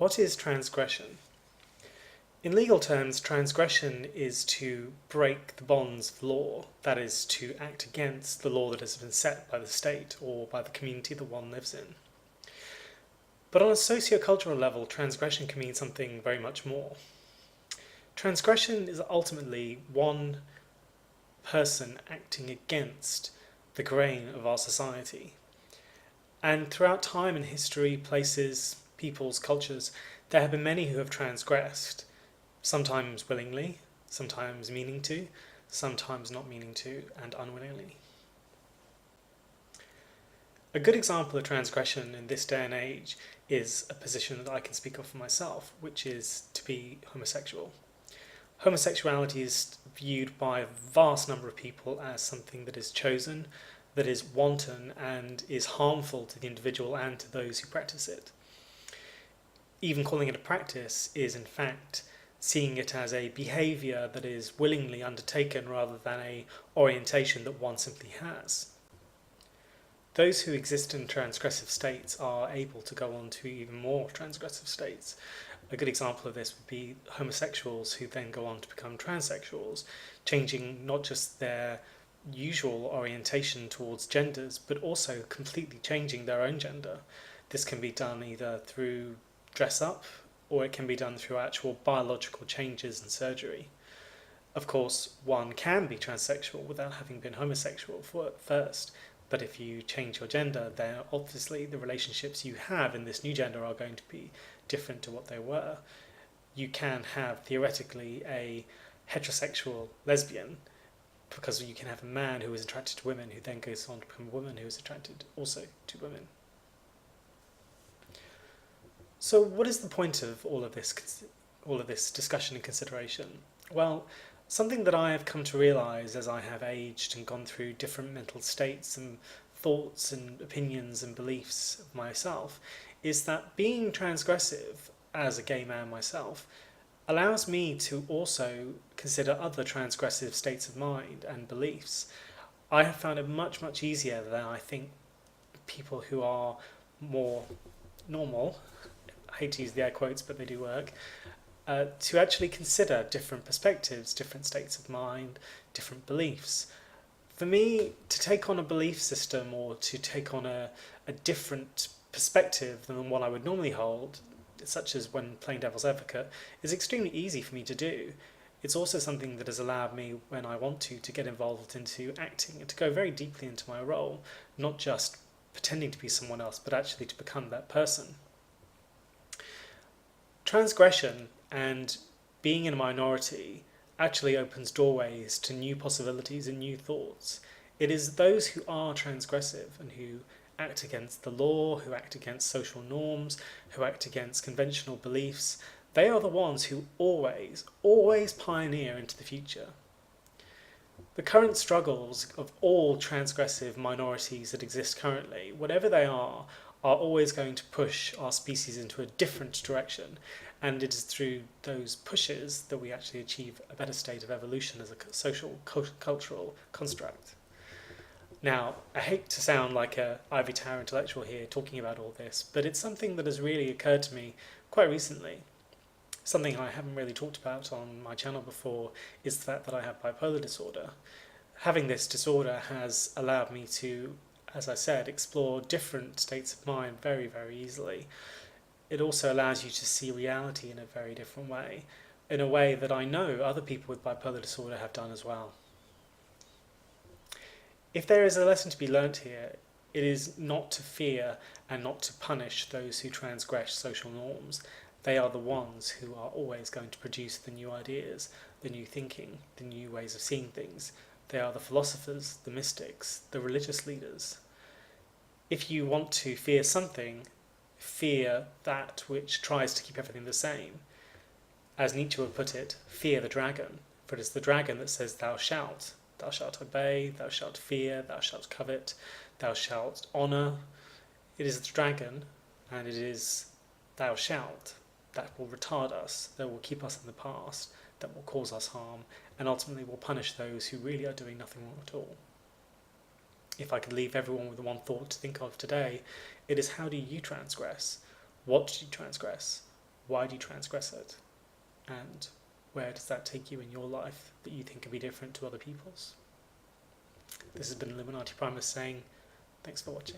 What is transgression? In legal terms, transgression is to break the bonds of law, that is, to act against the law that has been set by the state or by the community that one lives in. But on a socio-cultural level, transgression can mean something very much more. Transgression is ultimately one person acting against the grain of our society. And throughout time and history, places, peoples, cultures, there have been many who have transgressed, sometimes willingly, sometimes meaning to, sometimes not meaning to, and unwillingly. A good example of transgression in this day and age is a position that I can speak of for myself, which is to be homosexual. Homosexuality is viewed by a vast number of people as something that is chosen, that is wanton, and is harmful to the individual and to those who practice it. Even calling it a practice is, in fact, seeing it as a behaviour that is willingly undertaken rather than a orientation that one simply has. Those who exist in transgressive states are able to go on to even more transgressive states. A good example of this would be homosexuals who then go on to become transsexuals, changing not just their usual orientation towards genders, but also completely changing their own gender. This can be done either through dress up, or it can be done through actual biological changes and surgery. Of course, one can be transsexual without having been homosexual first, but if you change your gender, then obviously the relationships you have in this new gender are going to be different to what they were. You can have, theoretically, a heterosexual lesbian, because you can have a man who is attracted to women who then goes on to become a woman who is attracted also to women. So what is the point of all of this discussion and consideration? Well, something that I have come to realise as I have aged and gone through different mental states and thoughts and opinions and beliefs of myself is that being transgressive as a gay man myself allows me to also consider other transgressive states of mind and beliefs. I have found it much, much easier than I think people who are more normal, I hate to use the air quotes, but they do work, to actually consider different perspectives, different states of mind, different beliefs. For me, to take on a belief system or to take on a different perspective than the one I would normally hold, such as when playing devil's advocate, is extremely easy for me to do. It's also something that has allowed me, when I want to get involved into acting and to go very deeply into my role, not just pretending to be someone else, but actually to become that person. Transgression and being in a minority actually opens doorways to new possibilities and new thoughts. It is those who are transgressive and who act against the law, who act against social norms, who act against conventional beliefs. They are the ones who always pioneer into the future. The current struggles of all transgressive minorities that exist currently, whatever they are always going to push our species into a different direction, and it is through those pushes that we actually achieve a better state of evolution as a social, cultural construct. Now, I hate to sound like an ivory tower intellectual here talking about all this, but it's something that has really occurred to me quite recently. Something I haven't really talked about on my channel before is the fact that I have bipolar disorder. Having this disorder has allowed me to, as I said, explore different states of mind very, very easily. It also allows you to see reality in a very different way, in a way that I know other people with bipolar disorder have done as well. If there is a lesson to be learnt here, it is not to fear and not to punish those who transgress social norms. They are the ones who are always going to produce the new ideas, the new thinking, the new ways of seeing things. They are the philosophers, the mystics, the religious leaders. If you want to fear something, fear that which tries to keep everything the same. As Nietzsche would put it, fear the dragon, for it is the dragon that says thou shalt. Thou shalt obey, thou shalt fear, thou shalt covet, thou shalt honour. It is the dragon, and it is thou shalt that will retard us, that will keep us in the past, that will cause us harm, and ultimately will punish those who really are doing nothing wrong at all. If I could leave everyone with one thought to think of today, it is how do you transgress? What do you transgress? why do you transgress it? And where does that take you in your life that you think could be different to other people's? This has been Illuminati Primus saying, thanks for watching.